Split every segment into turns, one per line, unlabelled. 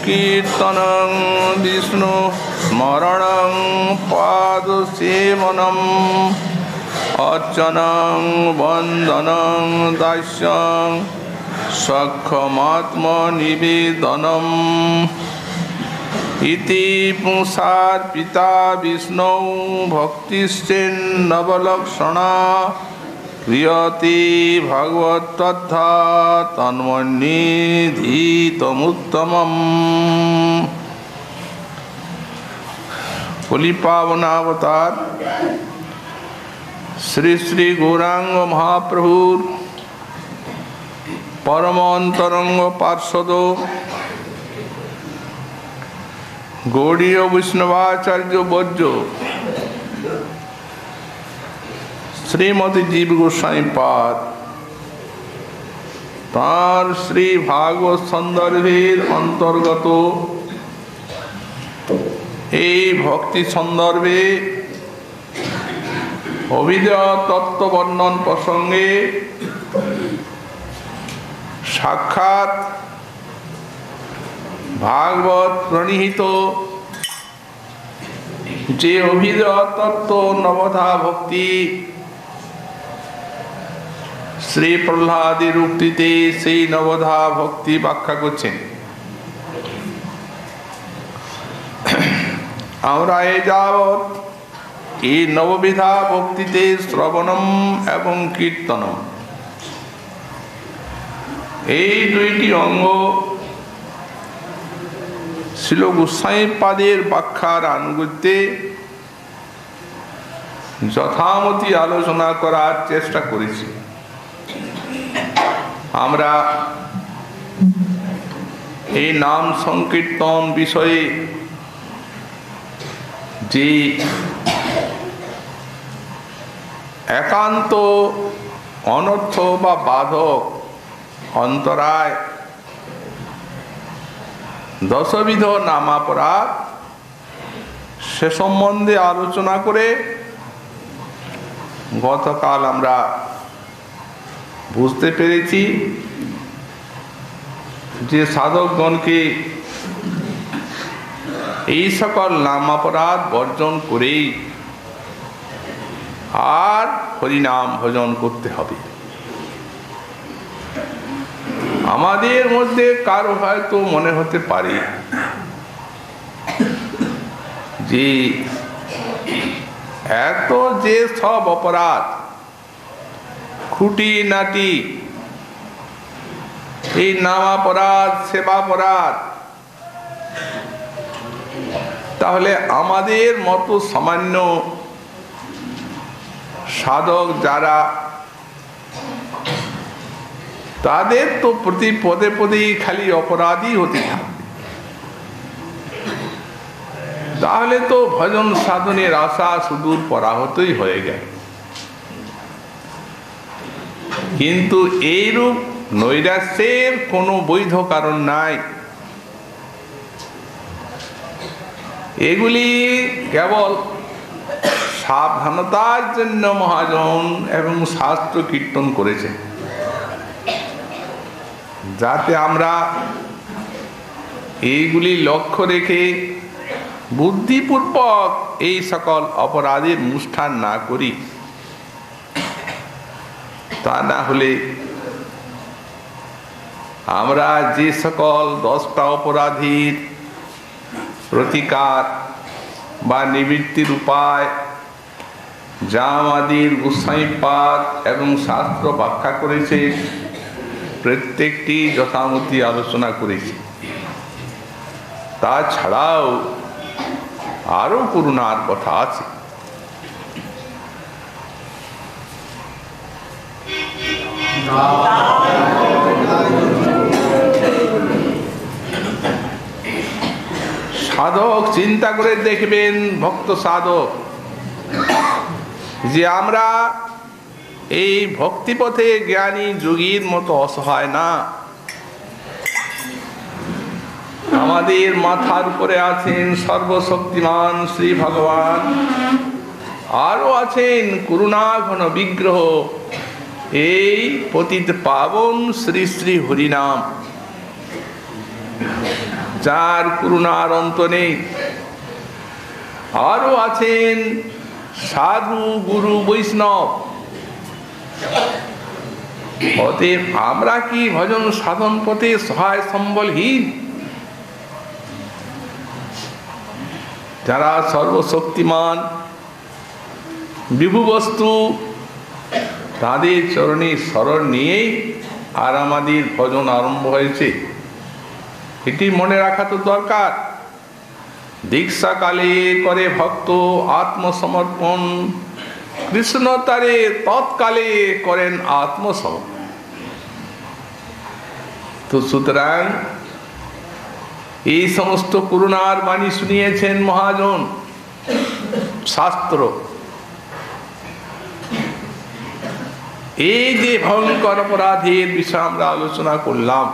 कीर्तनं विष्णु स्मरणं पादसेवनम् अर्चनं वन्दनं दास्यं सख्यमात्मनिवेदनम् इति पुंसार्पिता विष्णौ भक्तिश्चेन्नवलक्षणा क्रियते भगवत्तथा तन्मन्येधीतमुत्तमम्। होली पावनावतार श्री श्री गौरांग महाप्रभुर परम अंतरंग पार्षद गौड़ीय वैष्णवाचार्य वर्य श्रीमती जीव गोस्वामी पाद तार श्री भागवत सन्दर्भेर अंतर्गत भक्ति सन्दर्भे अभिधेय तत्व वर्णन प्रसंगे साक्षात भागवत प्रणीहित जे अभिधेय तत्व नवधा भक्ति श्री प्रह्लादेर उक्तिते सेई नवधा भक्ति व्याख्या करছেন। আমরা এ যাবৎ এই নববিধা ভক্তিতে শ্রবণম এবং কীর্তনম এই দুইটি অঙ্গ শ্রীল গোস্বামী পাদের ব্যাখ্যার আনুগত্যে যথামতি আলোচনা করার চেষ্টা করেছি। আমরা এই নাম সংকীর্তন বিষয়ে যে একান্ত অনর্থ বা বাধক অন্তরায় দশবিধ নামাপরাধ সে সম্বন্ধে আলোচনা করে গতকাল আমরা বুঝতে পেরেছি যে সাধকগণকে এই সকল নামাপরাধ বর্জন করেই আর হরিনাম ভজন করতে হবে। আমাদের মধ্যে কারো হয়তো মনে হতে পারে যে এত যে সব অপরাধ খুঁটি নাটি এই নামাপরাধ সেবাপরাধ, তাহলে আমাদের মতো সামান্য সাধক যারা তাদের তো প্রতি পদে পদেই খালি অপরাধী হতে থাকবে, তাহলে তো ভজন সাধনের আশা সুদূর পরাহতই হয়ে গেল। কিন্তু এইরূপ নৈরাশ্যের কোনো বৈধ কারণ নাই। এগুলি কেবল সাবধানতার জন্য মহাজন এবং শাস্ত্র কীর্তন করেছে, যাতে আমরা এইগুলি লক্ষ্য রেখে বুদ্ধিপূর্বক এই সকল অপরাধের অনুষ্ঠান না করি। তা না হলে আমরা যে সকল 10টা অপরাধীর প্রতিকার বা নিবৃত্তির উপায় যা আমাদের গোস্বামীপাদ এবং শাস্ত্র ব্যাখ্যা করেছে প্রত্যেকটি যথামতি আলোচনা করেছি। তাছাড়াও আরো করুণার কথা আছে। সাধক চিন্তা করে দেখবেন, ভক্ত সাধক, যে আমরা এই ভক্তিপথে জ্ঞানী যোগীর মতো অসহায় না। আমাদের মাথার উপরে আছেন সর্বশক্তিমান শ্রী ভগবান, আরো আছেন করুণা ঘন বিগ্রহ এই পতিত পাবন শ্রী শ্রী হরিনাম। যার করুণার অন্ত নেই। আরো আছেন সাধু, গুরু, বৈষ্ণব। অতএব আমরা কি ভজন সাধন পথে সহায় সম্বলহীন? যারা সর্বশক্তিমান বিভু বস্তু, তাদের চরণে শরণ নিয়েই আর আমাদের ভজন আরম্ভ হয়েছে। এটি মনে রাখা তো দরকার। দীক্ষাকালে করে ভক্ত আত্মসমর্পণ, কৃষ্ণ তারে তৎকালে করেন আত্মসমর্পণ। তো সুতরাং এই সমস্ত করুণার বাণী শুনিয়েছেন মহাজন শাস্ত্র। এই যে ভয়ঙ্কর অপরাধের বিষয়ে আমরা আলোচনা করলাম,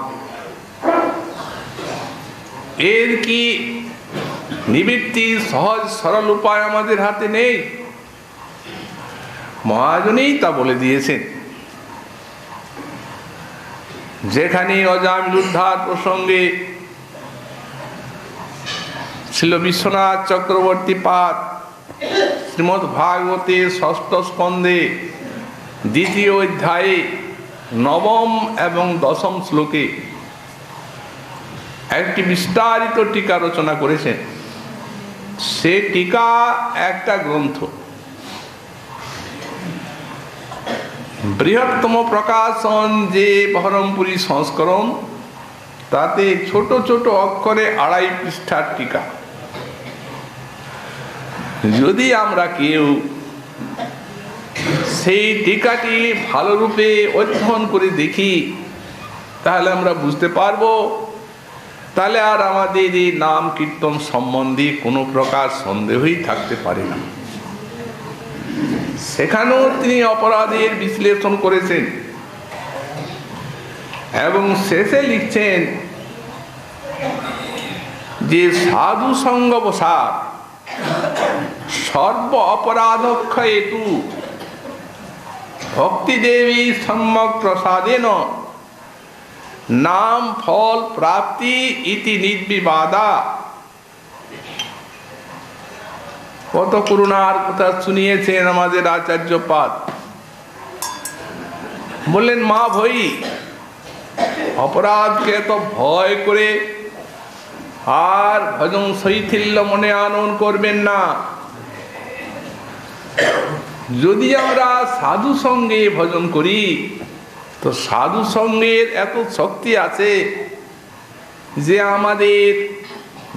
এর কি নিবৃত্তির সহজ সরল উপায় আমাদের হাতে নেই? মহাজনেই তা বলে দিয়েছেন। যেখানে অজামিল উদ্ধার প্রসঙ্গে ছিল বিশ্বনাথ চক্রবর্তী পাদ শ্রীমদ্ ভাগবতে ষষ্ঠ স্কন্ধে দ্বিতীয় অধ্যায়ে নবম এবং দশম শ্লোকে একটি বিস্তারিত টিকা রচনা করেছেন। সে টিকা একটা গ্রন্থ, বৃহত্তম প্রকাশন যে বহরমপুরী সংস্করণ, তাতে ছোট ছোট অক্ষরে 2.5 পৃষ্ঠার টিকা। যদি আমরা কেউ সেই টিকাটি ভালো রূপে অধ্যয়ন করে দেখি, তাহলে আমরা বুঝতে পারবো, তাহলে আর আমাদের এই নাম কীর্তন সম্বন্ধে কোনো প্রকার সন্দেহই থাকতে পারে না। সেখানেও তিনি অপরাধের বিশ্লেষণ করেছেন এবং শেষে লিখছেন যে সাধু সঙ্গ বসার সর্ব অপরাধক্ষয়েতু ভক্তি দেবী সম্যক প্রসাদেন নাম ফল প্রাপ্তি ইতি নির্বিবাদা। কত করুণার কথা শুনিয়েছেন আমাদের আচার্যপাদ। বললেন, মা ভয়ী, অপরাধকে এত ভয় করে আর ভজন শৈথিল্য মনে আনন করবেন না। যদি আমরা সাধু সঙ্গে ভজন করি, তো সাধু সঙ্গের এত শক্তি আছে যে আমাদের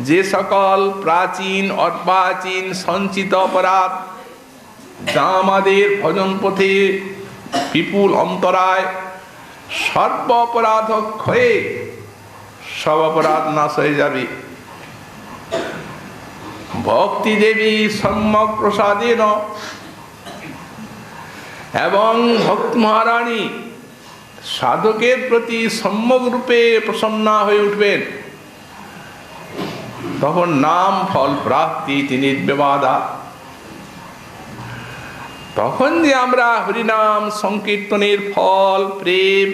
যে সকল প্রাচীন অর্বাচীন সঞ্চিত অপরাধ, যা আমাদের ভজন পথে বিপুল অন্তরায়, সর্ব অপরাধ ক্ষয়ে সব অপরাধ নাশ হয়ে যাবে। ভক্তি দেবী সম্যক প্রসাদেন, এবং ভক্ত মহারানী সাধকের প্রতি সম্যক রূপে প্রসন্না হয়ে উঠবেন। তখন নাম ফল প্রাপ্তি তিনি নির্বিবাদা। তখন যে আমরা হরিনাম সংকীর্তনের ফল প্রেম,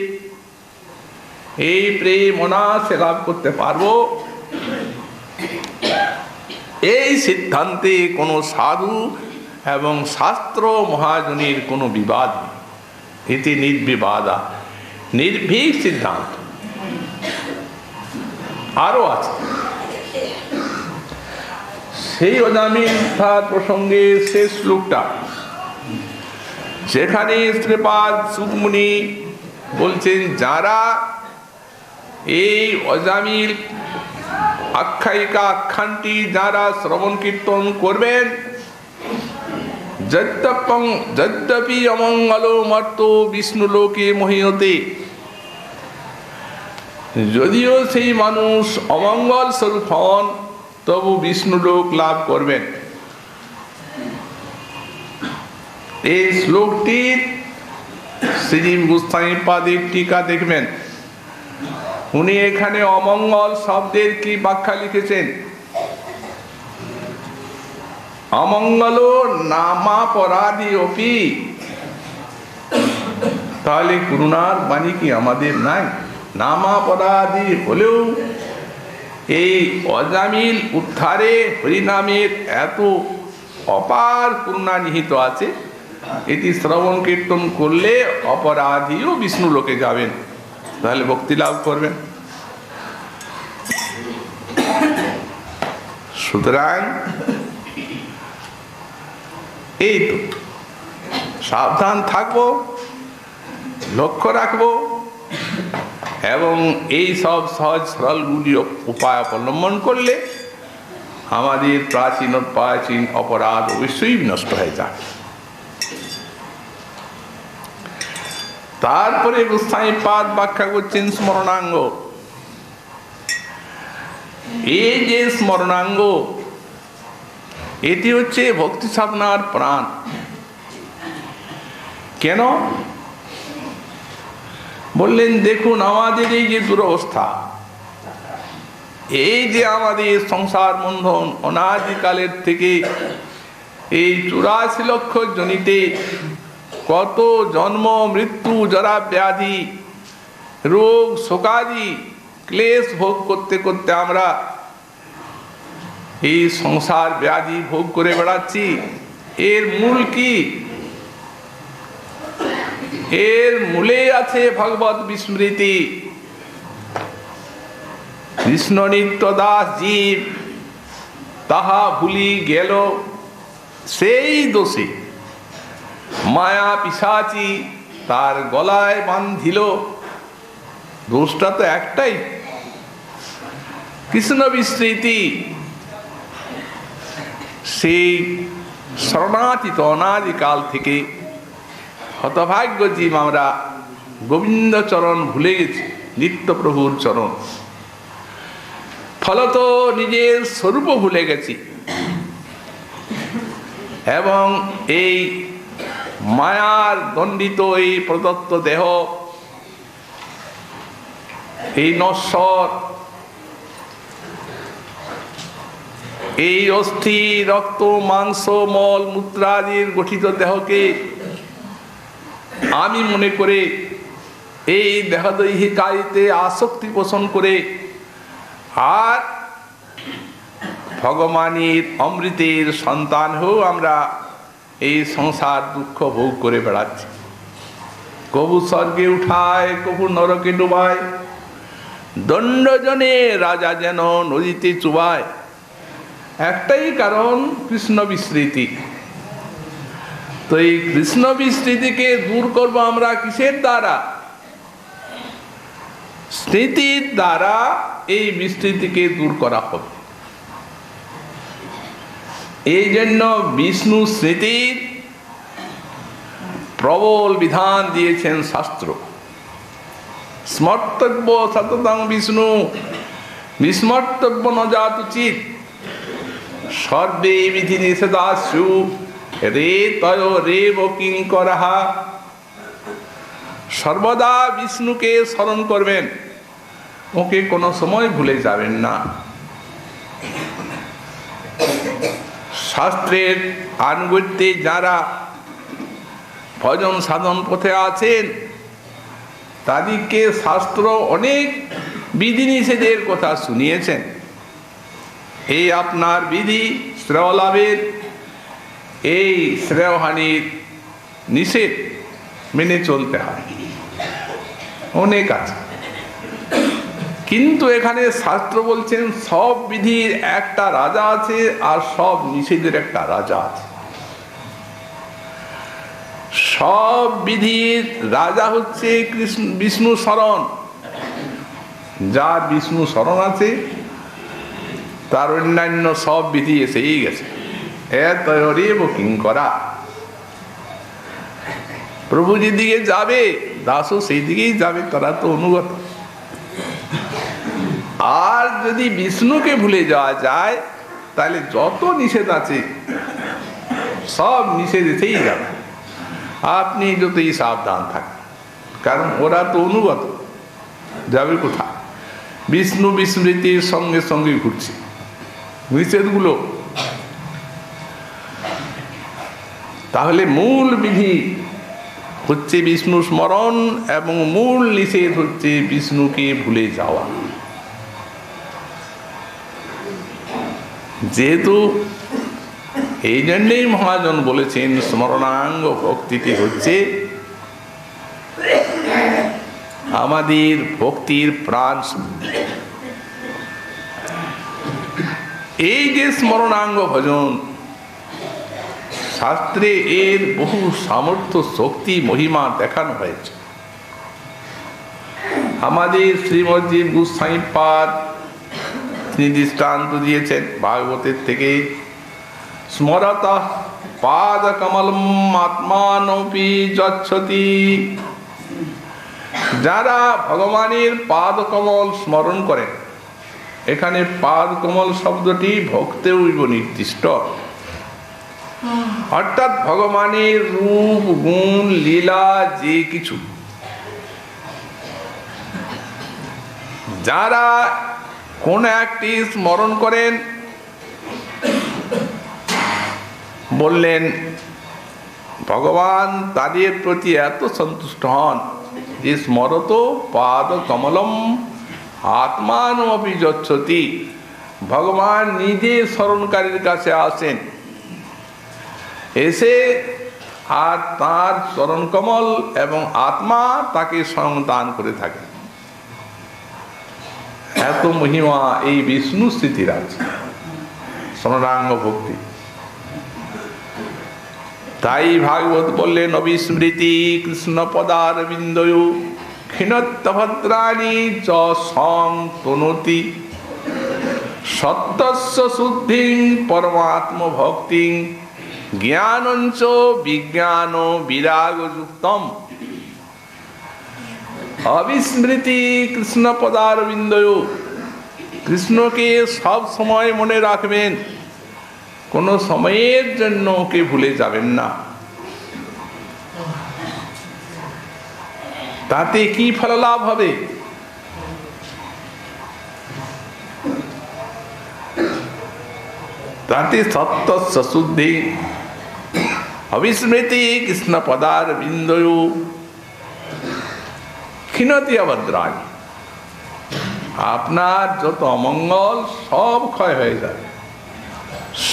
এই প্রেম অনায়াসে লাভ করতে পারবো, এই সিদ্ধান্তে কোনো সাধু এবং শাস্ত্র মহাজনের কোনো বিবাদ নেই। এটি নির্বিবাদা, নির্ভীক সিদ্ধান্ত। আরো আছে সেই অজামিল উদ্ধার প্রসঙ্গে শেষ শ্লোকটা, যেখানে শ্রীপাদ সুকমুনি বলছেন, যারা এই অজামিল আখ্যায়িকা আখ্যানটি যারা শ্রবণ কীর্তন করবেন, যদ্যপি অমঙ্গল মর্ত বিষ্ণু লোকে মহীয়তে, যদিও সেই মানুষ অমঙ্গল স্বরূপ হন, তবু বিষ্ণু লোক লাভ করবেন। এই শ্লোকটির শ্রীজীব গোস্বামী পাদের টিকা দেখবেন। উনি এখানে অমঙ্গল শব্দের কি ব্যাখ্যা লিখেছেন? অমঙ্গল নামাপরাধী অপি। তাহলে করুণার বাণী কি আমাদের নাই? নামাপরাধী হলেও এই অজামিল উদ্ধারে হরিনামের এত অপার করুণা নিহিত আছে, এটি শ্রবণ কীর্তন করলে অপরাধীও বিষ্ণু লোকে যাবেন, তাহলে ভক্তি লাভ করবেন। সুতরাং এই তো সাবধান থাকবো, লক্ষ্য রাখবো এবং এই সব সহজ সরলগুলি উপায় অবলম্বন করলে আমাদের প্রাচীন অপরাধ অবশ্যই নষ্ট হয়ে যায়। তারপরে গোস্বামী পাদ ব্যাখ্যা করছেন স্মরণাঙ্গ। এই যে স্মরণাঙ্গ, এটি হচ্ছে ভক্তি সাধনার প্রাণ। কেন বললেন? দেখুন, আমাদের এই যে দুরবস্থা, এই যে আমাদের সংসার বন্ধন অনাদিকালের থেকে এই 84 লক্ষ জনিতে কত জন্ম মৃত্যু জরা ব্যাধি রোগ শোকাদি ক্লেশ ভোগ করতে করতে আমরা এই সংসার ব্যাধি ভোগ করে বেড়াচ্ছি। এর মূল কি? এর মূলে আছে ভগবত বিস্মৃতি। কৃষ্ণ নিত্য দাস জীব তাহা ভুলি গেল, সেই দোষে মায়া পিশাচি তার গলায় বাঁধিল। দোষটা তো একটাই, কৃষ্ণ বিস্মৃতি। সেই শরণাতীত অনাদিকাল থেকে হতভাগ্য জীব আমরা গোবিন্দ চরণ ভুলে গেছি, নিত্য প্রভুর চরণ। ফলত নিজের স্বরূপ ভুলে গেছি এবং এই মায়ার দণ্ডিত এই প্রদত্ত দেহ, এই নশ্বর, এই অস্থি রক্ত মাংস মল মূত্রাদির গঠিত দেহকে আমি মনে করে এই দেহদৈহিকারিতে আসক্তি পোষণ করে আর ভগবানের অমৃতের সন্তান হয়েও আমরা এই সংসার দুঃখ ভোগ করে বেড়াচ্ছি। কবু স্বর্গে উঠায়, কবু নরকে ডুবায়, দণ্ডজনে রাজা যেন নদীতে চুবায়। একটাই কারণ, কৃষ্ণ বিস্মৃতি। তো এই কৃষ্ণ বিস্মৃতিকে দূর করব আমরা কিসের দ্বারা? স্মৃতির দ্বারা এই বিস্মৃতিকে দূর করা হবে। এই জন্য বিষ্ণু স্মৃতির প্রবল বিধান দিয়েছেন শাস্ত্র। স্মর্তব্য সততং বিষ্ণু বিস্মর্তব্য ন জাত উচিত, সর্বে বিধি নিষেধাস্যু রে তয় রেব কিঙ্করঃ। সর্বদা বিষ্ণুকে স্মরণ করবেন, ওকে কোনো সময় ভুলে যাবেন না। শাস্ত্রের আনুগত্যে যারা ভজন সাধন পথে আছেন, তাদেরকে শাস্ত্র অনেক বিধিনিষেধের কথা শুনিয়েছেন। এই আপনার বিধি শ্রেয় লাভের, এই শ্রেয়হানির নিষেধ মেনে চলতে হয়, অনেক আছে। কিন্তু এখানে শাস্ত্র বলছেন সব বিধির একটা রাজা আছে আর সব নিষেধের একটা রাজা আছে। সব বিধির রাজা হচ্ছে বিষ্ণু শরণ। যার বিষ্ণু শরণ আছে তার অন্যান্য সব বিধি এসেই গেছে। এতরেব কিঙ্করা, প্রভু যেদিকে যাবে দাসও সেই দিকেই যাবে, তারা তো অনুগত। আর যদি বিষ্ণুকে ভুলে যাওয়া যায় তাহলে যত নিষেধ আছে সব নিষেধ এসেই যাবে, আপনি যতই সাবধান থাকেন। কারণ ওরা তো অনুগত, যাবে কোথায়? বিষ্ণু বিস্মৃতির সঙ্গে সঙ্গে ঘুরছে নিষেধগুলো। তাহলে মূল বিধি হচ্ছে বিষ্ণু স্মরণ এবং মূল নিষেধ হচ্ছে বিষ্ণুকে ভুলে যাওয়া। যেহেতু এই জন্যেই মহাজন বলেছেন স্মরণাঙ্গ ভক্তিটি হচ্ছে আমাদের ভক্তির প্রাণ। এই যে স্মরণাঙ্গ ভজন, শাস্ত্রে এর বহু সামর্থ্য, শক্তি, মহিমা দেখানো হয়েছে। আমাদের শ্রীমজ্জীব গোস্বামীপাদ তিনি দৃষ্টান্ত দিয়েছেন ভাগবতের থেকে, স্মরতা পাদ কমলম আত্মানপি যচ্ছতি। যারা ভগবানের পাদ কমল স্মরণ করেন, এখানে পাদ কমল শব্দটি ভক্তেও নির্দিষ্ট, অর্থাৎ ভগবানের রূপ, গুণ, লীলা যে কিছু যারা কোন একটি স্মরণ করেন, বললেন ভগবান তাদের প্রতি এত সন্তুষ্ট হন যে স্মরত পাদ কমলম আত্মানমপি যচ্ছতি। ভগবান নিজে স্মরণকারীর কাছে আসেন, এসে আর তার চরণ কমল এবং আত্মা তাকে স্বয়ং দান করে থাকে। এত মহিমা এই বিষ্ণু স্থিতির আছে স্মরণাঙ্গ ভক্তি। তাই ভাগবত বললেন, অবিস্মৃতি কৃষ্ণ পদারবিন্দয়ো ক্ষীণত্বভদ্রাণি চ সংতনতি সত্যস্য শুদ্ধিং পরমাত্ম ভক্তিং জ্ঞানঞ্চ বিজ্ঞান বিরাগযুক্তম। অবিস্মৃতি কৃষ্ণ পদারবিন্দয়ো, কৃষ্ণকে সব সময় মনে রাখবেন, কোনো সময়ের জন্য ওকে ভুলে যাবেন না। তাতে কি ফল লাভ হবে? তাতে সত্যস্য শুদ্ধি অবিস্মৃতি কৃষ্ণ পদারবিন্দয়ো ক্ষীণতি অভদ্রাণি। আপনার যত অমঙ্গল সব ক্ষয় হয়ে যাবে।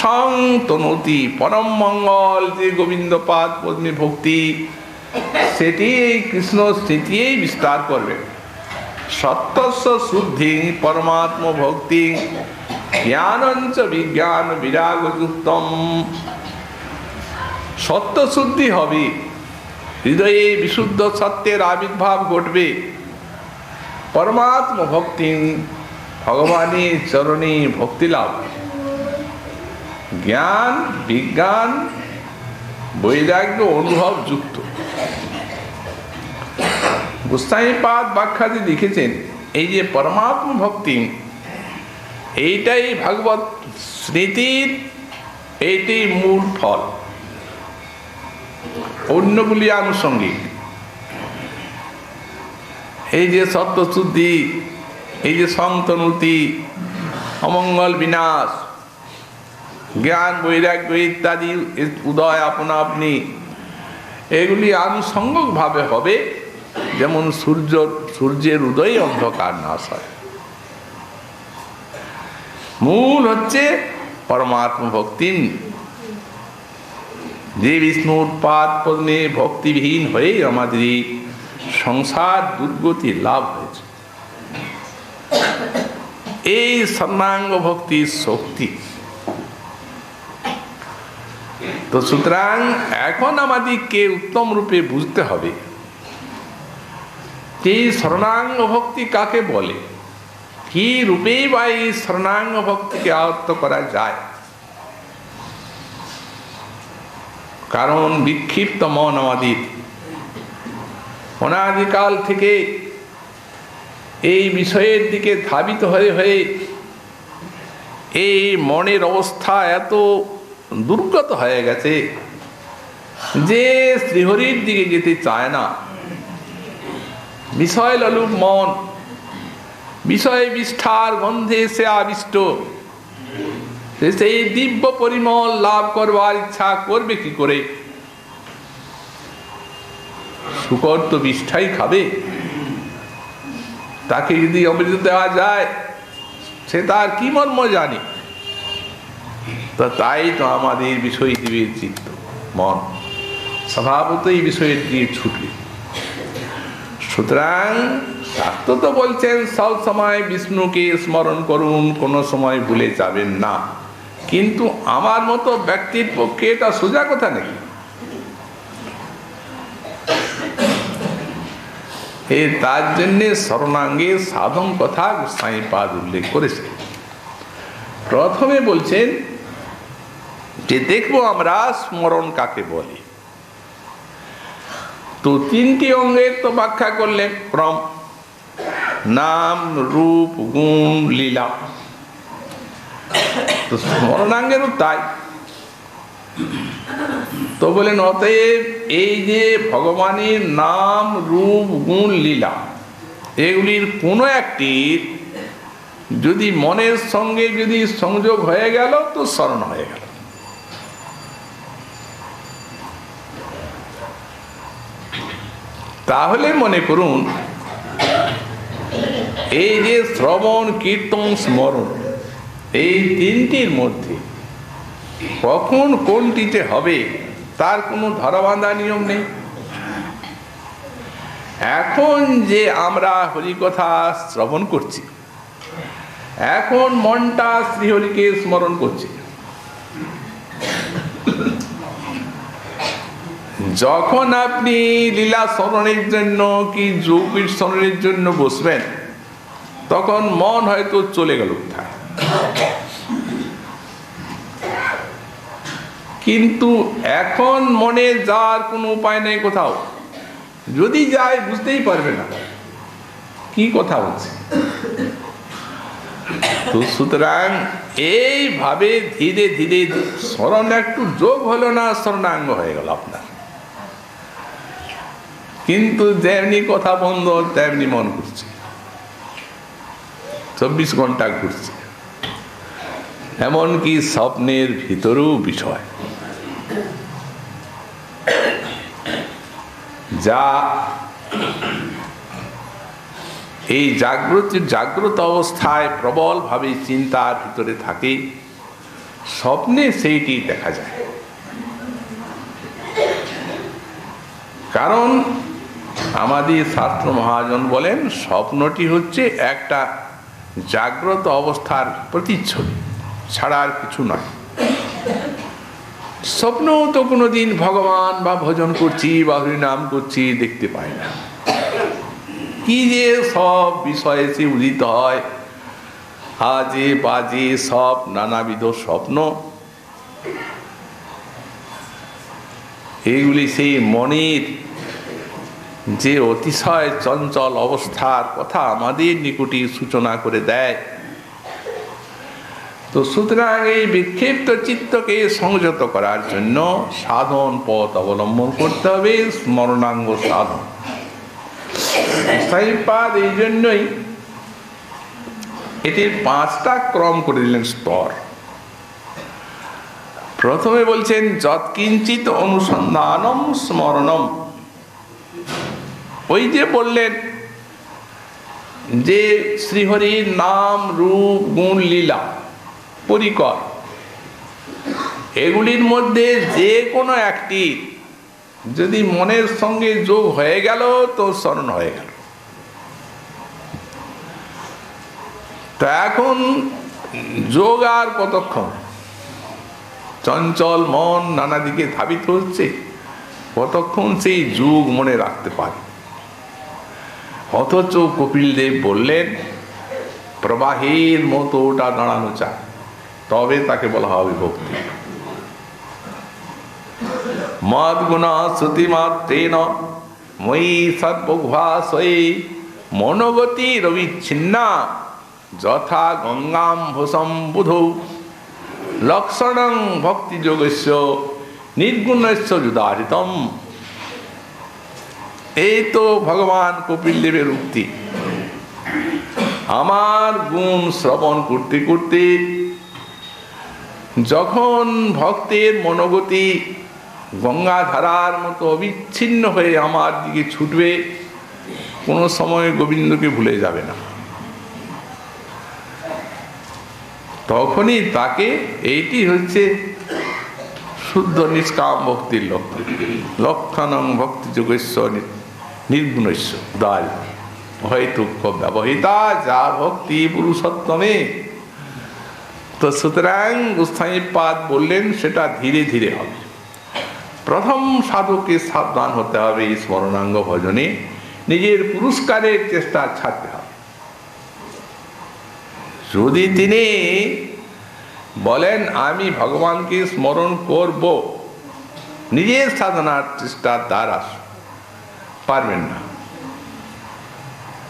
সংতনতি, পরম মঙ্গল যে গোবিন্দপাদ পদ্মী ভক্তি, সেটি এই কৃষ্ণ স্মৃতিই বিস্তার করবে। সত্যস্য শুদ্ধি পরমাত্ম ভক্তি জ্ঞানঞ্চ বিজ্ঞান বিরাগযুক্তম। সত্য শুদ্ধি হবে, হৃদয়ে বিশুদ্ধ সত্যের আবির্ভাব ঘটবে। পরমাত্ম ভক্তি, ভগবানের চরণে ভক্তি লাভ, জ্ঞান বিজ্ঞান বৈরাগ্য অনুভব যুক্ত। গোস্বামীপাদ ব্যাখ্যাতে লিখেছেন, এই যে পরমাত্ম ভক্তি, এইটাই ভাগবত স্মৃতির, এইটি মূল ফল, অন্যগুলি আনুষঙ্গিক। এই যে সত্যশুদ্ধি, এই যে সংতনুতি, অমঙ্গল বিনাশ, জ্ঞান বৈরাগ্য ইত্যাদি উদয় আপনা আপনি, এগুলি আনুষঙ্গিক ভাবে হবে। যেমন সূর্যের উদয় অন্ধকার নাশ হয়। মূল হচ্ছে পরমাত্ম ভক্তি। যে বিষ্ণুর পাদ পদ্মে ভক্তিবিহীন হয়ে আমাদের এই সংসার দুর্গতি লাভ হয়েছে, এই স্মরণাঙ্গ ভক্তির শক্তি। তো সুতরাং এখন আমাদেরকে উত্তম রূপে বুঝতে হবে যে স্মরণাঙ্গ ভক্তি কাকে বলে, কি রূপেই বা এই স্মরণাঙ্গ ভক্তিকে আয়ত্ত করা যায়। কারণ বিক্ষিপ্ত মন আমাদের অনাদিকাল থেকে এই বিষয়ের দিকে ধাবিত হয়ে হয়ে এই মনের অবস্থা এত দুর্গত হয়ে গেছে যে শ্রীহরির দিকে যেতে চায় না। বিষয় লোলুপ মন, বিষয় বিষ্ঠার গন্ধে সে আবিষ্ট, সেই দিব্য পরিমল লাভ করবার ইচ্ছা করবে কি করে? শুকর তো বিষ্ঠাই খাবে, তাকে যদি অমৃত দেওয়া যায় সে তার কি মর্ম জানে। তো তাই তো আমাদের বিষয়জীবীর চিত্ত মন স্বভাবতই বিষয়ের দিকে ছুটবে। সুতরাং শাস্ত্র তো বলছেন সব সময় বিষ্ণুকে স্মরণ করুন, কোনো সময় ভুলে যাবেন না, কিন্তু আমার মতো ব্যক্তির পক্ষে এটা সোজা কথা নেই। তার জন্যে শরণাঙ্গে সাধন কথা গোসাইপাদ উল্লেখ করেছে। প্রথমে বলছেন যে দেখবো আমরা স্মরণ কাকে বলি। তো তিনটি অঙ্গের তো ব্যাখ্যা করলেন, ক্রম, নাম, রূপ, গুণ, লীলা। তো স্মরণাঙ্গেরও তাই। তো বলেন অতএব এই যে ভগবানের নাম, রূপ, গুণ, লীলা এগুলির কোনো একটি যদি মনের সঙ্গে যদি সংযোগ হয়ে গেল তো স্মরণ হয়ে গেল। তাহলে মনে করুন এই যে শ্রবণ, কীর্তন, স্মরণ এই তিনটির মধ্যে কখন কোনটিতে হবে তার কোনো ধরাবাঁধা নিয়ম নেই। এখন যে আমরা হরিকথা শ্রবণ করছি, এখন মনটা শ্রীহরিকে স্মরণ করছে। যখন আপনি লীলা স্মরণের জন্য কি যোগীর স্মরণের জন্য বসবেন তখন মন হয়তো চলে গেল কোথায়, কিন্তু এখন মনে যাওয়ার কোনো উপায় নেই কোথাও। যদি যায় বুঝতেই পারবে না কি কথা হচ্ছে। তো সুতরাং এইভাবে ধীরে ধীরে স্মরণ একটু যোগ হলো না, স্মরণাঙ্গ হয়ে গেল আপনার, কিন্তু যেমনি কথা বন্ধ তেমনি মন ঘুরছে, 24 ঘন্টা ঘুরছে, এমনকি স্বপ্নের ভিতরেও বিষয় যা এই জাগ্রত অবস্থায় প্রবলভাবে চিন্তার ভিতরে থাকে, স্বপ্নে সেইটি দেখা যায়। কারণ আমাদের শাস্ত্র মহাজন বলেন স্বপ্নটি হচ্ছে একটা জাগ্রত অবস্থার প্রতিচ্ছবি ছাড়া আর কিছু নয়। স্বপ্ন তো কোনোদিন ভগবান বা ভজন করছি বা হরিনাম করছি দেখতে পাই না, কি যে সব বিষয়ে সে উদিত হয়, আজে বাজে সব নানাবিধ স্বপ্ন। এইগুলি সেই মনের যে অতিশয় চঞ্চল অবস্থার কথা আমাদের নিকটে সূচনা করে দেয়। তো সুতরাং এই বিক্ষিপ্ত চিত্তকে সংযত করার জন্য সাধন পথ অবলম্বন করতে হবে, স্মরণাঙ্গ সাধন। গোসাইপাদ এই জন্যই এটির 5টা ক্রম করে দিলেন, স্তর। প্রথমে বলছেন যৎকিঞ্চিত অনুসন্ধানম স্মরণম। ওই যে বললেন যে শ্রীহরির নাম, রূপ, গুণ, লীলা পরিকর, এগুলির মধ্যে যে কোনো একটি যদি মনের সঙ্গে যোগ হয়ে গেল তো স্মরণ হয়ে গেল। তো এখন যোগ আর কতক্ষণ, চঞ্চল মন নানা দিকে ধাবিত হচ্ছে, কতক্ষণ সেই যোগ মনে রাখতে পারে। অথচ কপিল দেব বললেন প্রবাহের মতো ওটা দাঁড়ানো চায়, তবে তাকে বলা হবে ভক্তি। মদ গুণ শ্রুতি মাত্রেন মই সদ্ভাসয়ে মনোগতি রবিচ্ছিন্না যথা গঙ্গাম্ভসম বুধৌ লক্ষণং ভক্তি যোগস্য নির্গুণস্য যুদাহৃতম। এই তো ভগবান কপিল দেবের উক্তি। আমার গুণ শ্রবণ করতে করতে যখন ভক্তের মনোগতি গঙ্গাধারার মতো অবিচ্ছিন্ন হয়ে আমার দিকে ছুটবে, কোনো সময় গোবিন্দকে ভুলে যাবে না। তখনই তাকে এইটি হচ্ছে শুদ্ধ নিষ্কাম ভক্তির লক্ষণ। লক্ষণং ভক্তি যোগস্য নির্গুণস্য উদার হয়তুক্য ব্যবহিতা যা ভক্তি পুরুষোত্তমে। তো সুতরাং গোস্বামীপাদ বললেন সেটা ধীরে ধীরে হবে। প্রথম সাধককে সাবধান হতে হবে এই স্মরণাঙ্গ ভজনে, নিজের পুরস্কারের চেষ্টা ছাড়তে হবে। যদি তিনি বলেন আমি ভগবানকে স্মরণ করব নিজের সাধনার চেষ্টার দ্বারা, পারবেন না।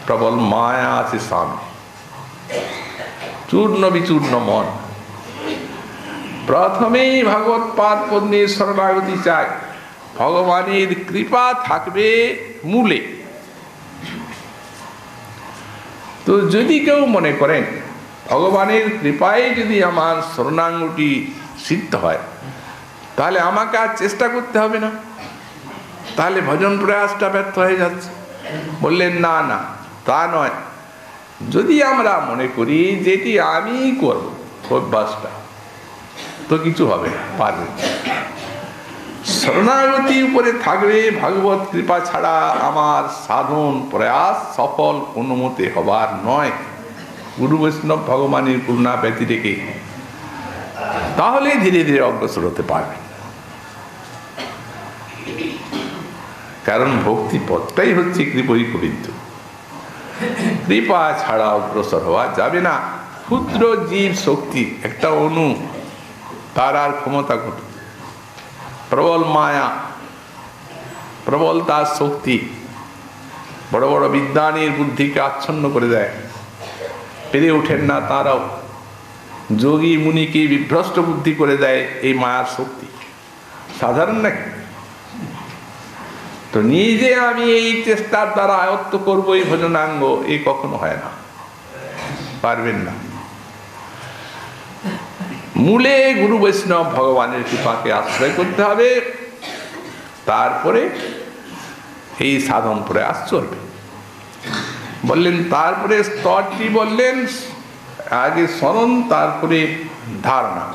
প্রবল মায়া আছে সামনে, চূর্ণ বিচূর্ণ মন। প্রথমেই ভগবত পাদ পদ্মে শরণাগতি চাই, ভগবানের কৃপা থাকবে মূলে। তো যদি কেউ মনে করেন ভগবানের কৃপায় যদি আমার শরণাঙ্গটি সিদ্ধ হয়, তাহলে আমাকে আর চেষ্টা করতে হবে না, তাহলে ভজন প্রয়াসটা ব্যর্থ হয়ে যাচ্ছে। বললেন না না, তা নয়। যদি আমরা মনে করি যেটি আমি করব অভ্যাসটা, তো কিছু হবে না, পারবে। শরণাগতি উপরে থাকবে ভগবত কৃপা ছাড়া আমার সাধন প্রয়াস সফল কোনো মতে হবার নয়। গুরু বৈষ্ণব ভগবানের করুণা ব্যতি রেখে তাহলে ধীরে ধীরে অগ্রসর হতে পারবে। কারণ ভক্তি পথটাই হচ্ছে কৃপৈ গোবিন্দ, কৃপা ছাড়া অগ্রসর হওয়া যাবে না। ক্ষুদ্র জীব শক্তি, একটা অণু, তার আর ক্ষমতা কত? প্রবল মায়া, প্রবল তার শক্তি বড় বড় বিদ্বানের বুদ্ধিকে আচ্ছন্ন করে দেয়, পেরে ওঠেন না তারাও। যোগী মুনিকে বিভ্রষ্ট বুদ্ধি করে দেয় এই মায়ার শক্তি, সাধারণ নাকি? তো নিজে আমি এই চেষ্টার দ্বারা আয়ত্ত করবো এই ভজনাঙ্গ, এই কখনো হয় না, পারবেন না। মূলে গুরু বৈষ্ণব ভগবানের কৃপাকে আশ্রয় করতে হবে, তারপরে এই সাধন প্রয়াস চলবে। বললেন তারপরে স্তরটি বললেন, আগে স্মরণ, তারপরে ধারণা।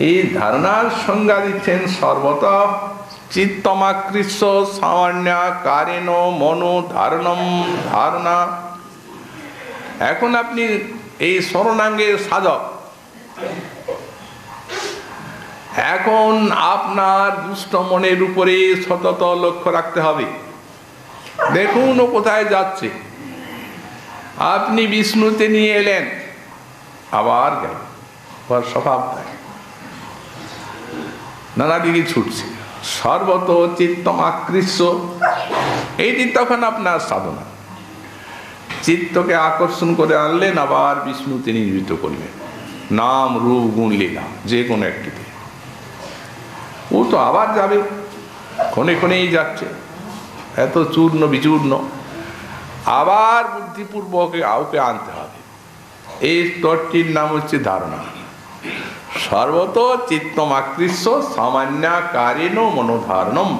এই ধারণার সংজ্ঞা দিচ্ছেন সর্বত চিত্তমাকৃষ্য সামান্যাকারেণ মনো ধারণম ধারণা। এখন আপনি এই শরণাঙ্গের সাধক, এখন আপনার দুষ্ট মনের উপরে সতত লক্ষ্য রাখতে হবে। দেখুন ও কোথায় যাচ্ছে। আপনি বিষ্ণুতে নিয়ে এলেন, আবার গেল, স্বভাব নানা দিকে ছুটছে। সর্বত চিত্তমাকৃষ্য, এইটি তখন আপনার সাধনা। চিত্তকে আকর্ষণ করে আনলেন, আবার বিষ্ণুতে নিয়োজিত করলেন, নাম রূপ গুণ লীলা যে কোনো একটিতে। ও তো আবার যাবে, ক্ষণে ক্ষণেই যাচ্ছে, এত চূর্ণ বিচূর্ণ। আবার বুদ্ধিপূর্বক কাউকে আনতে হবে। এই স্তরটির নাম হচ্ছে ধারণা। সর্বত চিত্তমাকৃষ্য সামান্যাকারেণ মনোধারণম।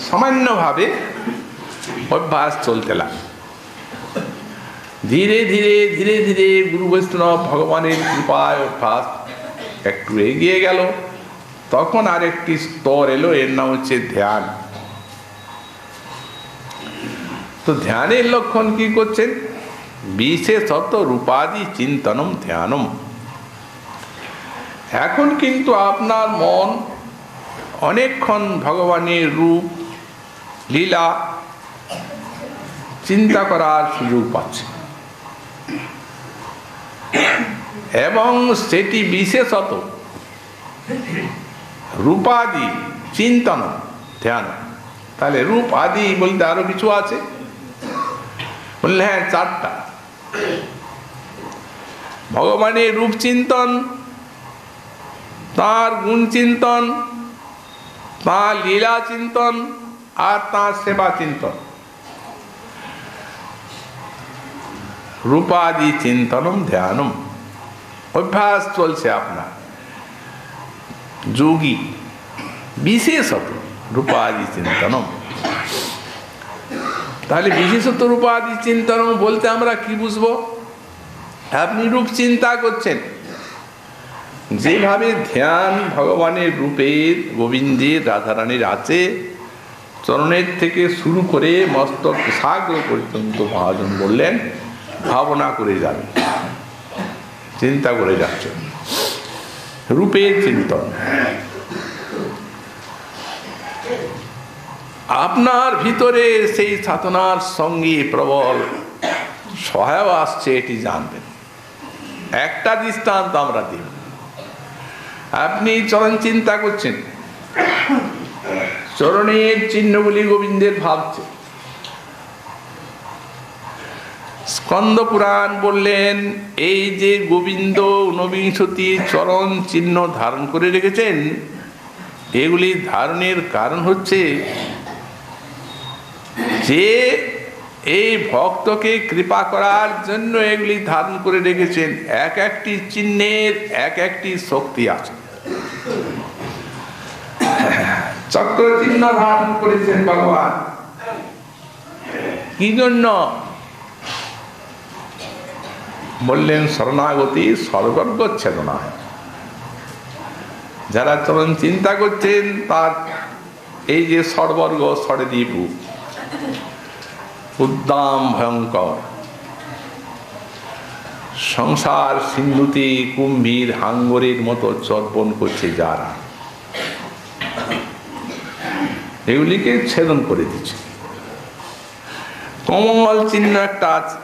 সামান্যভাবে অভ্যাস চলতে লাগে। ধীরে ধীরে ধীরে ধীরে গুরু বৈষ্ণব ভগবানের কৃপায় অভ্যাস একটু এগিয়ে গেল, তখন আরেকটি স্তর এলো, এর নাম হচ্ছে ধ্যান। তো ধ্যানের লক্ষণ কি করছেন? বিশেষত রূপাদি চিন্তনম ধ্যানম। এখন কিন্তু আপনার মন অনেকক্ষণ ভগবানের রূপ লীলা চিন্তা করার সুযোগ পাচ্ছে, এবং সেটি বিশেষত রূপাদি চিন্তন ধ্যান। তাহলে রূপ আদি বলতে আরো কিছু আছে? বললে হ্যাঁ, চারটা। ভগবানের রূপ চিন্তন, তার গুণ চিন্তন, তার লীলা চিন্তন, আর তার সেবা চিন্তন। রূপাদি চিন্তনম ধ্যানম অভ্যাস চলছে আপনার। যোগী বিশেষত রূপাদি চিন্তনম। তাহলে বিশেষত রূপাদি চিন্তনম বলতে আমরা কি বুঝবো? আপনি রূপ চিন্তা করছেন, যেভাবে ধ্যান ভগবানের রূপের গোবিন্দের রাধারানীর আছে, চরণের থেকে শুরু করে মস্তক সাগ্র পর্যন্ত মহাজন বললেন ভাবনা করে যাবেন, চিন্তা করে যাচ্ছেন, রূপের চিন্তন। আপনার ভিতরে সেই সাধনার সঙ্গে প্রবল সহায় আসছে, এটি জানবেন। একটা দৃষ্টান্ত আমরা দিব। আপনি চরণ চিন্তা করছেন, চরণের চিহ্নগুলি গোবিন্দের ভাবছে। স্কন্দ পুরাণ বললেন এই যে গোবিন্দ ঊনবিংশতি চরণ চিহ্ন ধারণ করে রেখেছেন, এগুলি ধারণের কারণ হচ্ছে যে এই ভক্তকে কৃপা করার জন্য এগুলি ধারণ করে রেখেছেন। এক একটি চিহ্নের এক একটি শক্তি আছে। চক্র চিহ্ন ধারণ করেছেন ভগবান কি জন্য? বললেন শরণাগতি সর্বর্গ ছেদনায়। যারা চরণ চিন্তা করছেন তার এই যে সর্বর্গ ষড়দ্বীপ উদ্দাম ভয়ঙ্কর সংসার সিন্ধুতে কুম্ভীর হাঙ্গরের মতো চর্পণ করছে, যারা এগুলিকে ছেদন করে দিচ্ছে। কমল চিহ্ন একটা আছে,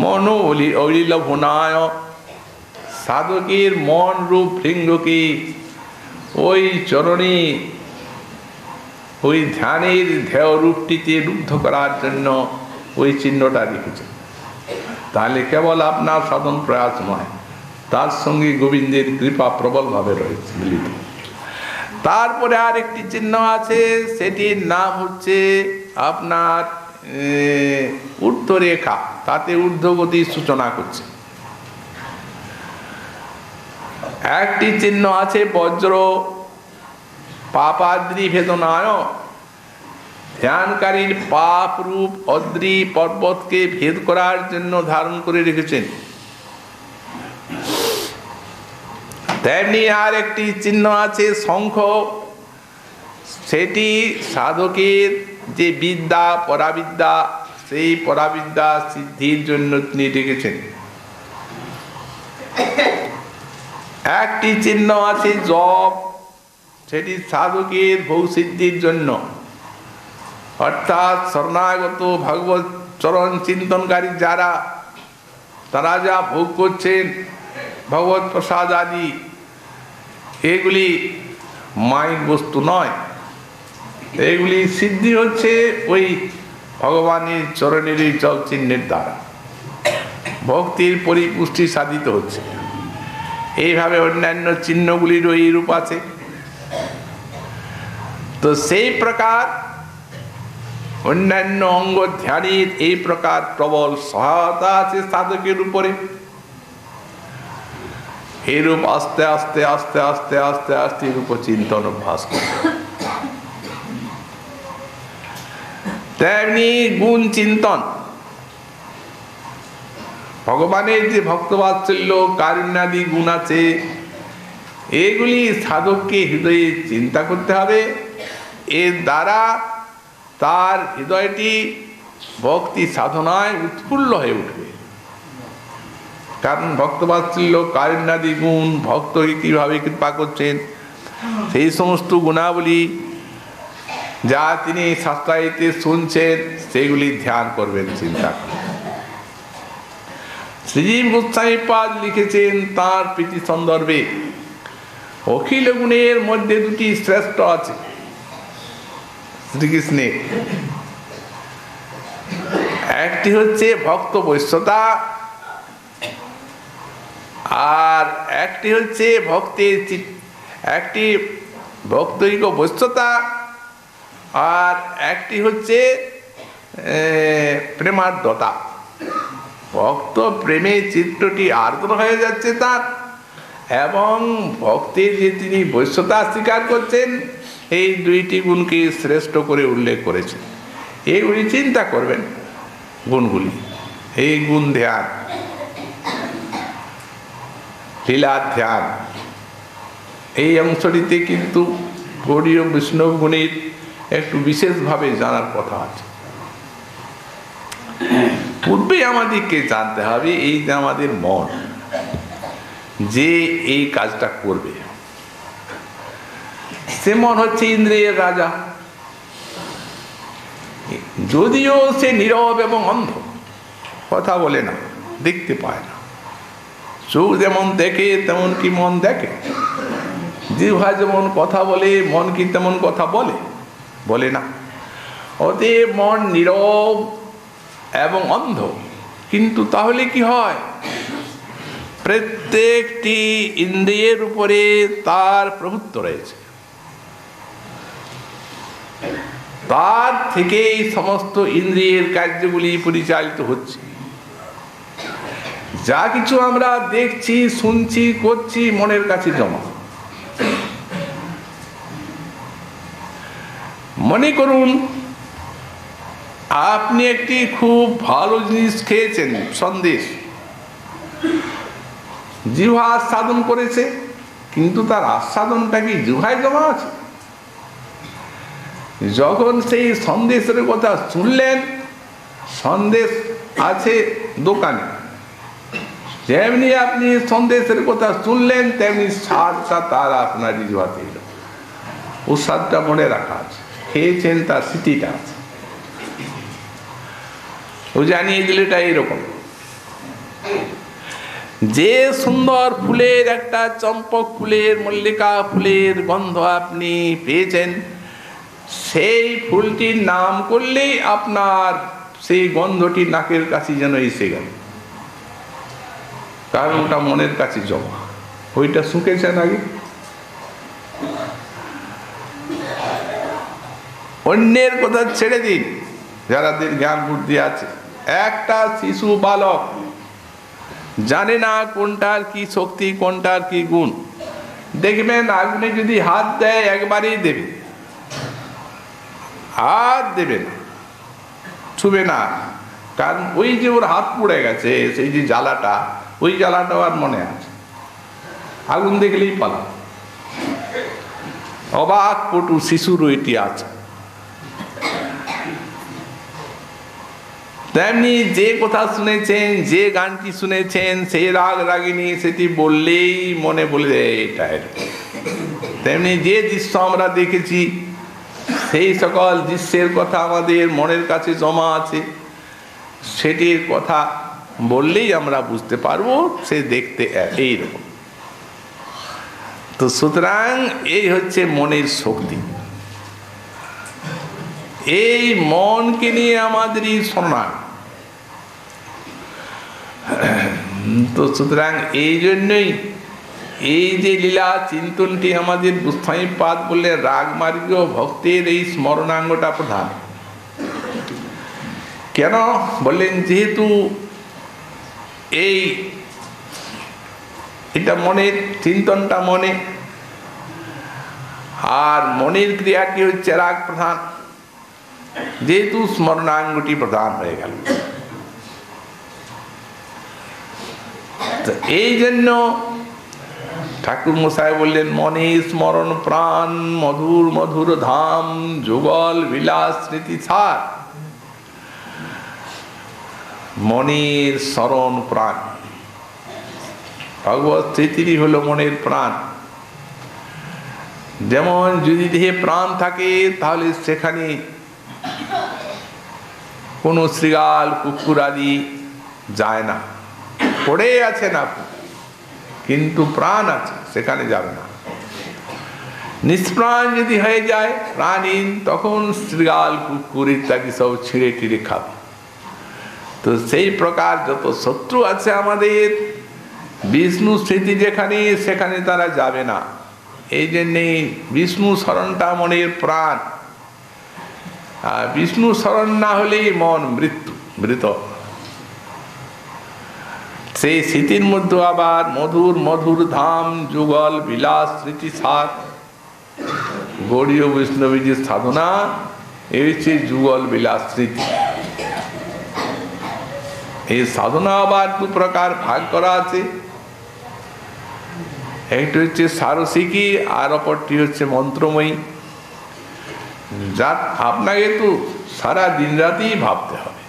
মন অলিলভনায়, সাধকের মন রূপ ভৃঙ্গকে ওই চরণে ওই ধ্যানের ধ্যেয় রূপটিতে রুদ্ধ করার জন্য ওই চিহ্নটা রেখেছে। তাহলে কেবল আপনার সাধন প্রয়াস নয়, তার সঙ্গে গোবিন্দের কৃপা প্রবলভাবে রয়েছে মিলিত। তারপরে আর একটি চিহ্ন আছে, সেটির নাম হচ্ছে আপনার ঊর্ধ্বরেখা, তাতে ঊর্ধ্বগতির সূচনা করছে। একটি চিহ্ন আছে বজ্র পাপাদ্রি ভেদনায়, ধ্যানকারীর পাপ রূপ অদ্রি পর্বতকে ভেদ করার জন্য ধারণ করে রেখেছেন। তেমনি আর একটি চিহ্ন আছে শঙ্খ, সেটি সাধকের যে বিদ্যা পরাবিদ্যা, সেই পরাবিদ্যা সিদ্ধির জন্য তিনি রেখেছেন। একটি চিহ্ন আছে জপ, সেটি সাধকের ভৌসিদ্ধির জন্য, অর্থাৎ শরণাগত ভগবত চরণ চিন্তনকারী যারা, তারা যা ভোগ করছেন ভগবত প্রসাদ আদি, এগুলি মাইক বস্তু নয়, এগুলি সিদ্ধি হচ্ছে ওই ভগবানের চরণের এই জপ চিহ্নের দ্বারা, ভক্তির পরিপুষ্টি সাধিত হচ্ছে। এইভাবে অন্যান্য চিহ্নগুলিরও এই রূপ আছে। তো সেই প্রকার অন্যান্য অঙ্গ ধ্যানের এই প্রকার প্রবল সহায়তা আছে সাধকের উপরে। এরূপ আস্তে আস্তে আস্তে আস্তে আস্তে আস্তে রূপ চিন্তন অভ্যাস করে। তেমনি গুণ চিন্তন, ভগবানের যে ভক্তবাৎসল্য কারুণ্যাদি গুণ আছে, এগুলি সাধককে হৃদয়ে চিন্তা করতে হবে। এর দ্বারা তার হৃদয়টি ভক্তি সাধনায় উৎফুল্ল হয়ে উঠবে। কারণ ভক্তবাৎসল্য কারুণ্যাদি গুণ ভক্তকে কিভাবে কৃপা করছেন, সেই সমস্ত গুণাবলী যা তিনি শাস্ত্রায়িতে শুনছেন, সেগুলি ধ্যান করবেন, চিন্তা করবেন। শ্রীজীব গোস্বামী পাদ লিখেছেন তাঁর প্রীতি সন্দর্ভে, অখিল গুণের মধ্যে দুটি শ্রেষ্ঠ আছে শ্রীকৃষ্ণের। একটি হচ্ছে ভক্ত বৈশ্যতা, আর একটি হচ্ছে ভক্তের একটি ভক্তৈক বৈশ্যতা, আর একটি হচ্ছে প্রেমার্দ্রতা। ভক্ত প্রেমে চিত্তটি আর্দ্র হয়ে যাচ্ছে তার, এবং ভক্তের যে তিনি বৈশ্যতা স্বীকার করছেন, এই দুইটি গুণকে শ্রেষ্ঠ করে উল্লেখ করেছেন। এইগুলি চিন্তা করবেন গুণগুলি, এই গুণ ধ্যান, লীলা ধ্যান, এই অংশটিতে কিন্তু গৌড়ীয় বৈষ্ণব গুণের একটু বিশেষভাবে জানার কথা আছে। পূর্বে আমাদেরকে জানতে হবে এই যে আমাদের মন যে এই কাজটা করবে, সে মন হচ্ছে ইন্দ্রিয়ের রাজা। যদিও সে নীরব এবং অন্ধ, কথা বলে না, দেখতে পায় না, চোখ যেমন দেখে তেমন কি মন দেখে, জিহ্বা যেমন কথা বলে মন কি তেমন কথা বলে? বলে না। অতএব মন নীরব এবং অন্ধ, কিন্তু তাহলে কি হয়? প্রত্যেকটি ইন্দ্রিয়ের উপরে তার প্রভুত্ব রয়েছে, তার থেকেই সমস্ত ইন্দ্রিয়ের কার্যগুলি পরিচালিত হচ্ছে। যা কিছু আমরা দেখছি, শুনছি, করছি, মনের কাছে জমা। মনে করুন আপনি একটি খুব ভালো জিনিস খেয়েছেন, সন্দেশ, জিহ্বা আস্বাদন করেছে, কিন্তু তার আস্বাদনটা কি জিহ্বায় জমা আছে? যখন সেই সন্দেশের কথা শুনলেন, সন্দেশ আছে দোকানে, যেমনি আপনি সন্দেশের কথা শুনলেন তেমনি স্বাদটা তার আপনার জিহ্বাতে এলো। ও স্বাদটা মনে রাখা আছে, খেয়েছেন, তার স্মৃতিটা আছে। ও জানিয়ে দিল এটা এইরকম। যে সুন্দর ফুলের, একটা চম্পক ফুলের, মল্লিকা ফুলের গন্ধ আপনি পেয়েছেন, সেই ফুলটির নাম করলেই আপনার সেই গন্ধটি নাকের কাছে যেন এসে গেল, কারণ ওটা মনের কাছে জমা। ওইটা শুকেছেন আগে। অন্যের কথা ছেড়ে দিন, যারাদের জ্ঞান বুদ্ধি আছে। একটা শিশু বালক জানে না কোনটার কি শক্তি, কোনটার কি গুণ। দেখবেন আগুনে যদি হাত দেয় একবারেই দেবে, হাত দেবে না, ছুবে না, কারণ ওই যে ওর হাত পুড়ে গেছে, সেই যে জ্বালাটা, ওই জ্বালাটাও আর মনে আছে। আগুন দেখলেই পালা। অবাক পটু শিশুর ওইটি আছে। তেমনি যে কথা শুনেছেন, যে গানটি শুনেছেন, সেই রাগ রাগিনী সেটি বললেই মনে বলে এটা। তেমনি যে দৃশ্য আমরা দেখেছি, সেই সকল দৃশ্যের কথা আমাদের মনের কাছে জমা আছে, সেটির কথা বললেই আমরা বুঝতে পারবো সে দেখতে এইরকম। তো সুতরাং এই হচ্ছে মনের শক্তি। এই মনকে নিয়ে আমাদেরই শোনা। তো সুতরাং এই জন্যই এই যে লীলা চিন্তনটি আমাদের গোস্বামীপাদ বললে রাগমার্গীয় ভক্তের এই স্মরণাঙ্গটা প্রধান। কেন বললেন? যেহেতু এটা মনের চিন্তনটা মনে, আর মনের ক্রিয়াটি হচ্ছে রাগ প্রধান, যেহেতু স্মরণাঙ্গটি প্রধান হয়ে গেল। তো এই জন্য ঠাকুর মশাই বললেন, মনে স্মরণ প্রাণ, মধুর মধুর ধাম, যুগল বিলাস স্মৃতি সার। মনের স্মরণ প্রাণ, ভগবত স্মৃতিরই হলো মনের প্রাণ। যেমন যদি দেহে প্রাণ থাকে তাহলে সেখানে কোনো শৃগাল কুকুর আদি যায় না, পড়ে আছে না, কিন্তু প্রাণ আছে, সেখানে যাবে না। নিষ্প্রাণ যদি হয়ে যায় প্রাণহীন, তখন শৃগাল কুকুর ইত্যাদি সব ছিঁড়ে টিড়ে খাবে। তো সেই প্রকার যত শত্রু আছে আমাদের, বিষ্ণু স্মৃতি যেখানে, সেখানে তারা যাবে না। এই জন্যে বিষ্ণু স্মরণটা মনের প্রাণ। আর বিষ্ণু স্মরণ না হলেই মন মৃত। সেই স্মৃতির মধ্যে আবার মধুর মধুর ধাম, যুগল বিলাস স্মৃতি সার। গৌড়ীয় বৈষ্ণবীজির সাধনা এই হচ্ছে যুগল বিলাস স্মৃতি। এই সাধনা আবার দু প্রকার ভাগ করা আছে, একটি হচ্ছে সারসিকী আর অপরটি হচ্ছে মন্ত্রময়ী। যার আপনাকে তো সারা দিন রাতেই ভাবতে হবে,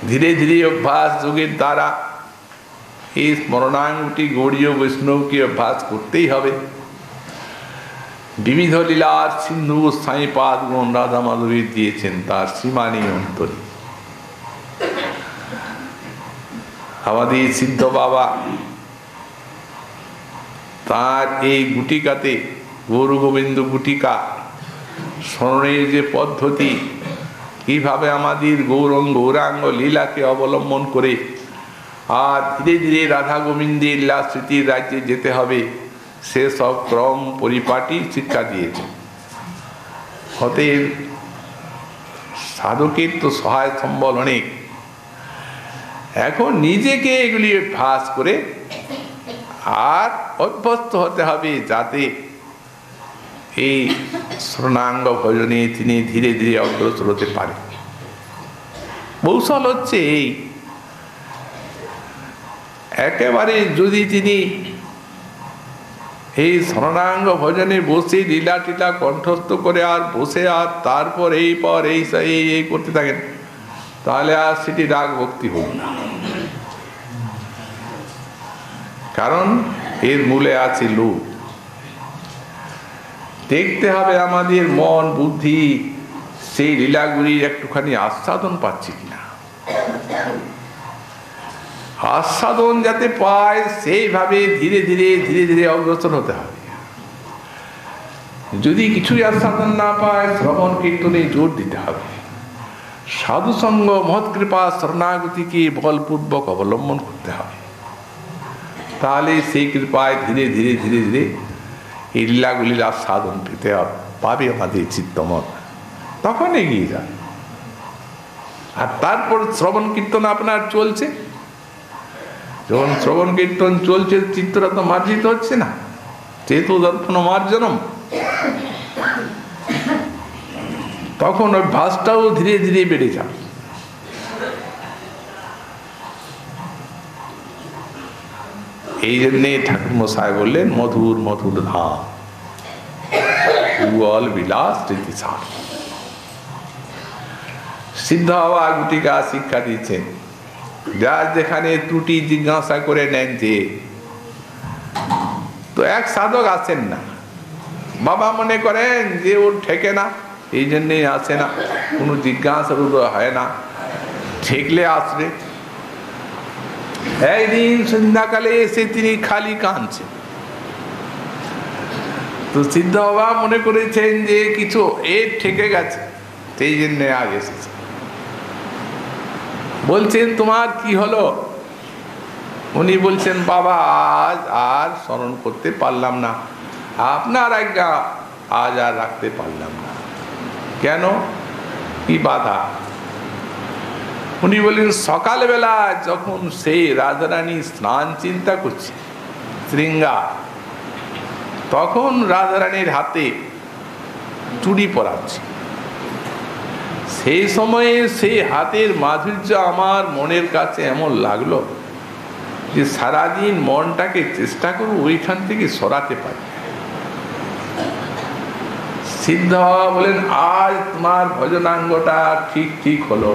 ধীরে ধীরে অভ্যাস যোগের দ্বারা এই স্মরণাঙ্গটি গৌড়ীয় বৈষ্ণবকে অভ্যাস করতেই হবে। বিবিধ লীলার সিন্ধু সাঁইপাদ গুণ রাধা মাধবী দিয়েছেন, তার সীমা নেই অন্তরে। আমাদের সিদ্ধ বাবা তার এই গুটিকাতে, গৌর গোবিন্দ গুটিকা স্মরণের যে পদ্ধতি, কিভাবে আমাদের গৌরাঙ্গ লীলাকে অবলম্বন করে আর ধীরে ধীরে রাধা গোবিন্দের লীলা স্মৃতির রাজ্যে যেতে হবে, সে সব ক্রম পরিপাটি শিক্ষা দিয়েছে। অতএব সাধকের তো সহায় সম্বল অনেক, এখন নিজেকে এগুলি অভ্যাস করে আর অভ্যস্ত হতে হবে, যাতে এই শরণাঙ্গ ভজনে তিনি ধীরে ধীরে অগ্রসর হতে পারে। কৌশল হচ্ছে এই, একেবারে যদি তিনি এই শরণাঙ্গ ভজনে বসে লীলা টিলা কণ্ঠস্থ করে আর বসে আর তারপর এই করতে থাকেন, তাহলে আর সেটি রাগ ভক্তি হোক না। কারণ এর মূলে আছে লোভ। দেখতে হবে আমাদের মন বুদ্ধি সেই লীলাগুলির একটুখানি আস্বাদন পাচ্ছে কিনা। আস্বাদন যাতে পায় সেইভাবে ধীরে ধীরে ধীরে ধীরে অগ্রসর হতে হবে। যদি কিছুই আস্বাদন না পায়, শ্রবণ কীর্তনে জোর দিতে হবে। সাধুসঙ্গ মহৎ কৃপা শরণাগতিকে বলপূর্বক অবলম্বন করতে হবে, তাহলে সেই কৃপায় ধীরে ধীরে ধীরে ধীরে এই লীলাগুলির আস্বাদন পেতে পাবে আমাদের চিত্তমন, তখন এগিয়ে যাবে। আর তারপর শ্রবণ কীর্তন আপনার চলছে, যখন শ্রবণ কীর্তন চলছে চিত্তটা তো মার্জিত হচ্ছে না, চেতু দর্পণ মার্জনম, তখন অভ্যাসটাও ধীরে ধীরে বেড়ে যাবে। এই জন্যে ঠাকুর মশাই বললেন মধুর মধুর ধাম যুগল বিলাস স্মৃতিসার। সিদ্ধ হওয়া গুটিকা শিক্ষা দিচ্ছেন, যার যেখানে ত্রুটি জিজ্ঞাসা করে নেন যে, তো এক সাধক আসেন না, বাবা মনে করেন যে ওর ঠেকে না, এই জন্যেই আসে না, কোনো জিজ্ঞাসা হয় না, ঠেকলে আসবে। একদিন সন্ধ্যাকালে এসে তিনি খালি কাঁদছেন, তো সিদ্ধ বাবা মনে করেছেন যে কিছু এর ঠেকে গেছে, সেই জন্যে আজ এসেছে। বলছেন তোমার কি হলো? উনি বলছেন বাবা আজ আর স্মরণ করতে পারলাম না, আপনার আজ্ঞা আজ আর রাখতে পারলাম না। কেন, কি বাধা? উনি বললেন সকালবেলা যখন সেই রাধারানী স্নান চিন্তা করছে শৃঙ্গার, তখন রাধারানীর হাতে চুড়ি পরাচ্ছে, সেই সময়ে সেই হাতের মাধুর্য আমার মনের কাছে এমন লাগলো যে সারাদিন মনটাকে চেষ্টা করব ওইখান থেকে সরাতে পারি। সিদ্ধ বলেন আজ তোমার ভজনাঙ্গটা ঠিক ঠিক হলো।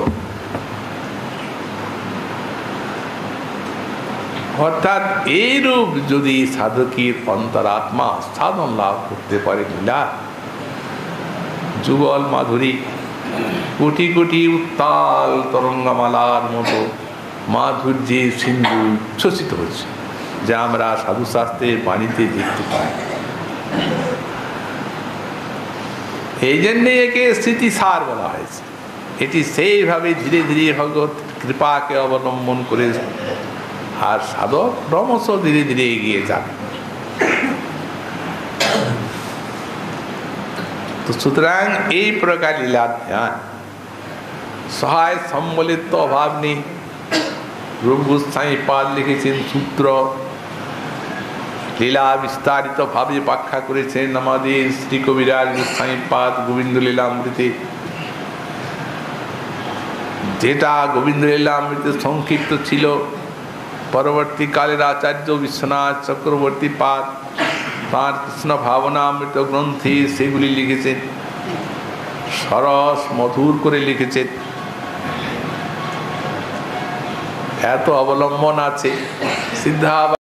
অর্থাৎ এইরূপ যদি সাধকের অন্তরাত্মা সাধন লাভ করতে পারে, লীলা যুগল মাধুরী কোটি কোটি উত্তাল তরঙ্গমালার মতো মাধুর্যে সিন্ধু উচ্ছ্বসিত হচ্ছে, যা আমরা সাধুশাস্ত্রের বাণীতে দেখতে পাই। এই জন্যে একে স্মৃতিসার বলা হয়েছে। এটি সেইভাবে ধীরে ধীরে ভগবত কৃপাকে অবলম্বন করে আর সাধক ক্রমশ ধীরে ধীরে এগিয়ে যাবে। তো সুতরাং এই প্রকার লীলা ধ্যান সহায় সম্বলিত অভাব নেই। রূপ গোস্বামী পাদ লিখেছেন সূত্র, লীলা বিস্তারিত ভাবে ব্যাখ্যা করেছেন আমাদের শ্রী কবিরাজ গোস্বামী পাদ গোবিন্দ লীলামৃতে। যেটা গোবিন্দ লীলামৃতে সংক্ষিপ্ত ছিল, পরবর্তীকালের আচার্য বিশ্বনাথ চক্রবর্তী পাদ তাঁর কৃষ্ণ ভাবনামৃত গ্রন্থে সেগুলি লিখেছেন, সরস মধুর করে লিখেছেন। এত অবলম্বন আছে। সিদ্ধা